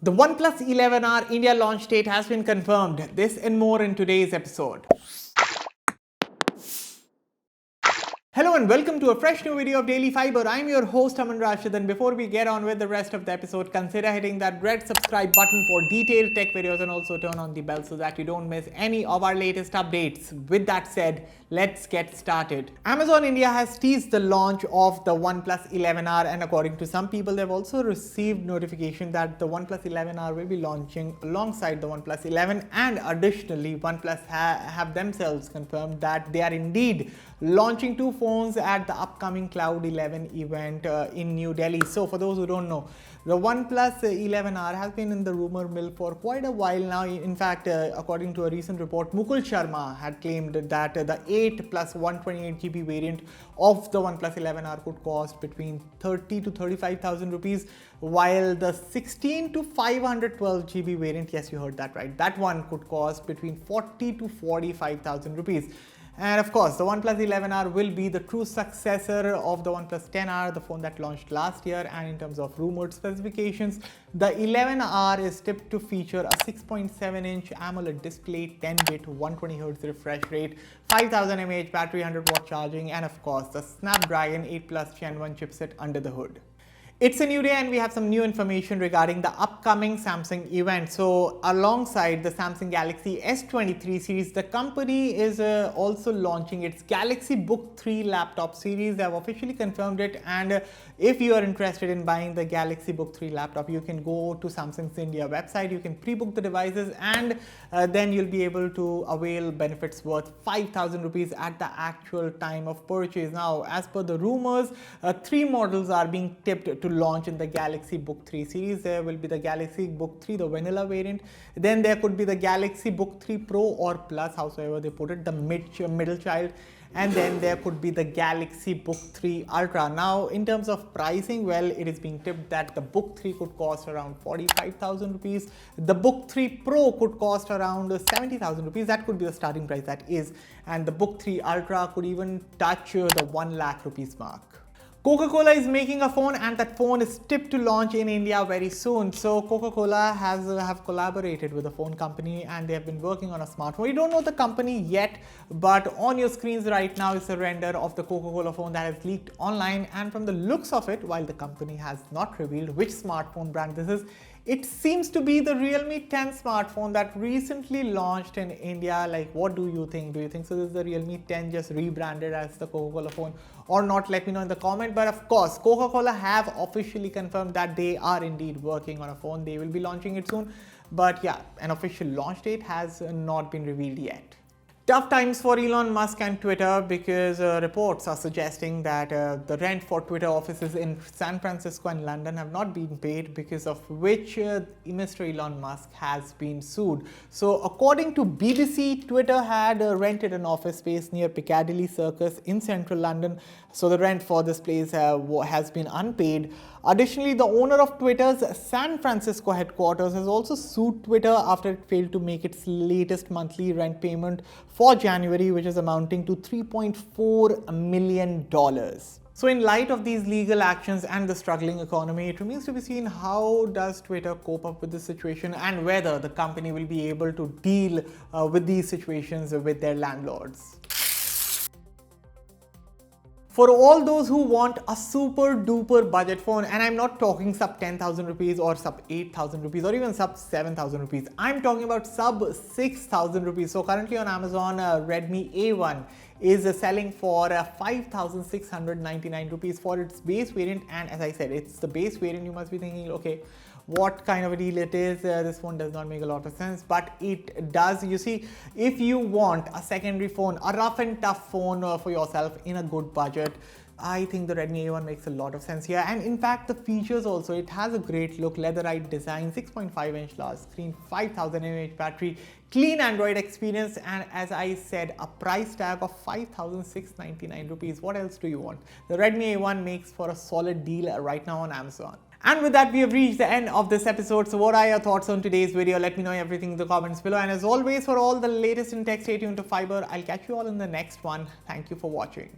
The OnePlus 11R India launch date has been confirmed. This and more in today's episode. Hello and welcome to a fresh new video of Daily Fiber. I'm your host Aman Rashid, and before we get on with the rest of the episode, consider hitting that red subscribe button for detailed tech videos and also turn on the bell so that you don't miss any of our latest updates. With that said, let's get started. Amazon India has teased the launch of the OnePlus 11R, and according to some people, they've also received notification that the OnePlus 11R will be launching alongside the OnePlus 11, and additionally OnePlus have themselves confirmed that they are indeed launching two phones at the upcoming Cloud 11 event in New Delhi. So for those who don't know, the OnePlus 11R has been in the rumor mill for quite a while now. In fact, according to a recent report, Mukul Sharma had claimed that the 8 plus 128GB variant of the OnePlus 11R could cost between 30 to 35,000 rupees, while the 16 to 512GB variant, yes, you heard that right, that one could cost between 40 to 45,000 rupees. And of course, the OnePlus 11R will be the true successor of the OnePlus 10R, the phone that launched last year. And in terms of rumored specifications, the 11R is tipped to feature a 6.7-inch AMOLED display, 10-bit 120Hz refresh rate, 5000 mAh battery, 100-watt charging, and of course, the Snapdragon 8 Plus Gen 1 chipset under the hood. It's a new day and we have some new information regarding the upcoming Samsung event. So alongside the Samsung Galaxy S23 series, the company is also launching its Galaxy Book 3 laptop series. They have officially confirmed it, and if you are interested in buying the Galaxy Book 3 laptop, you can go to Samsung's India website, you can pre-book the devices, and then you'll be able to avail benefits worth 5,000 rupees at the actual time of purchase. Now, as per the rumors, three models are being tipped to launch in the Galaxy Book 3 series. There will be the Galaxy Book 3, the vanilla variant. Then there could be the Galaxy Book 3 Pro or Plus, however they put it, the middle child. And then there could be the Galaxy Book 3 Ultra. Now, in terms of pricing, well, it is being tipped that the Book 3 could cost around 45,000 rupees. The Book 3 Pro could cost around 70,000 rupees. That could be the starting price, that is. And the Book 3 Ultra could even touch the 1 lakh rupees mark. Coca-Cola is making a phone, and that phone is tipped to launch in India very soon. So Coca-Cola have collaborated with a phone company and they have been working on a smartphone. We don't know the company yet, but on your screens right now is a render of the Coca-Cola phone that has leaked online, and from the looks of it, while the company has not revealed which smartphone brand this is, it seems to be the Realme 10 smartphone that recently launched in India. Like, what do you think? Do you think so this is the Realme 10 just rebranded as the Coca-Cola phone or not? Let me know in the comment. But of course, Coca-Cola have officially confirmed that they are indeed working on a phone. They will be launching it soon. But yeah, an official launch date has not been revealed yet. Tough times for Elon Musk and Twitter, because reports are suggesting that the rent for Twitter offices in San Francisco and London have not been paid, because of which Mr. Elon Musk has been sued. So according to BBC, Twitter had rented an office space near Piccadilly Circus in central London. So the rent for this place has been unpaid. Additionally, the owner of Twitter's San Francisco headquarters has also sued Twitter after it failed to make its latest monthly rent payment for January, which is amounting to $3.4 million. So in light of these legal actions and the struggling economy, it remains to be seen how does Twitter cope up with this situation and whether the company will be able to deal with these situations with their landlords. For all those who want a super duper budget phone, and I'm not talking sub 10,000 rupees or sub 8,000 rupees or even sub 7,000 rupees, I'm talking about sub 6,000 rupees. So currently on Amazon, Redmi A1 is selling for 5,699 rupees for its base variant. And as I said, it's the base variant. You must be thinking, okay, what kind of a deal it is? This one does not make a lot of sense, but it does. You see, if you want a secondary phone, a rough and tough phone for yourself in a good budget, I think the Redmi A1 makes a lot of sense here. And in fact, the features also, it has a great look, leatherite design, 6.5-inch large screen, 5000 mAh battery, clean Android experience, and as I said, a price tag of 5,699 rupees. What else do you want? The Redmi A1 makes for a solid deal right now on Amazon. And with that, we have reached the end of this episode. So what are your thoughts on today's video? Let me know everything in the comments below. And as always, for all the latest in tech, stay tuned to Fiber. I'll catch you all in the next one. Thank you for watching.